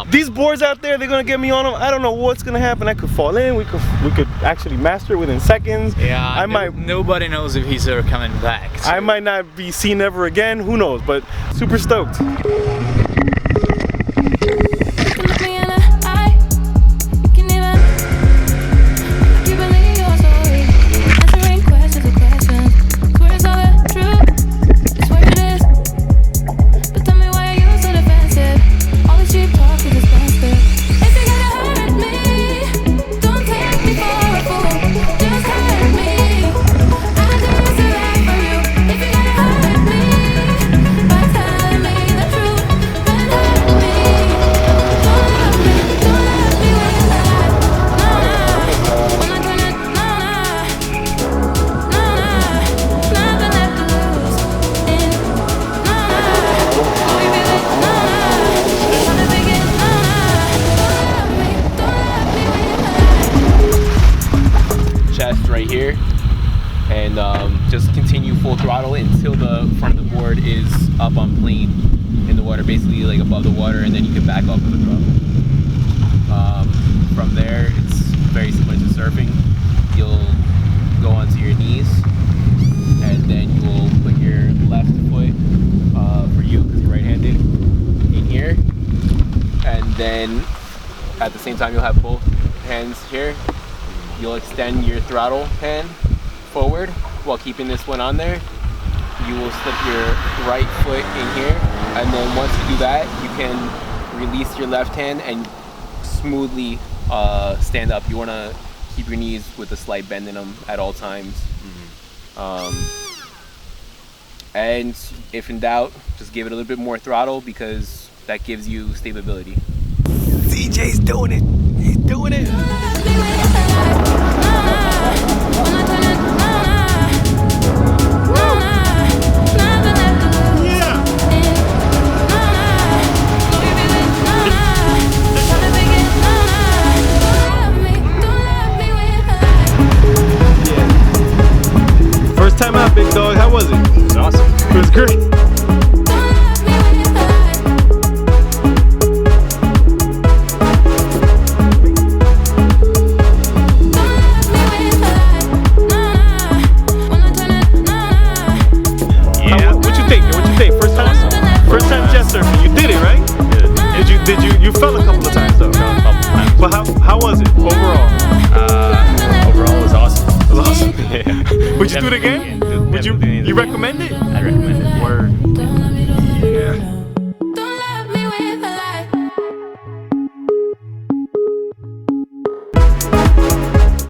These boards out there, they're gonna get me on them. I don't know what's gonna happen. I could fall in. We could actually master it within seconds. Yeah, nobody knows if he's ever coming back. So. I might not be seen ever again. Who knows? But super stoked. Right here, and just continue full throttle until the front of the board is up on plane in the water, basically like above the water, and then you can back off of the throttle. From there, it's very similar to surfing. You'll go onto your knees, and then you will put your left foot, for you because you're right-handed, in here, and then at the same time you'll have both hands here. You'll extend your throttle hand forward while keeping this one on there. You will slip your right foot in here, and then once you do that, you can release your left hand and smoothly stand up. You want to keep your knees with a slight bend in them at all times. And if in doubt, just give it a little bit more throttle because that gives you stability. CJ's doing it. He's doing it. First time out, big dog. How was it? It was awesome. It was great. First time jet surfing. You did it, right? Yeah. Did you fell a couple of times though? Fell a couple of times. But how was it overall? Overall, it was awesome. It was awesome. Yeah. Would you do it again?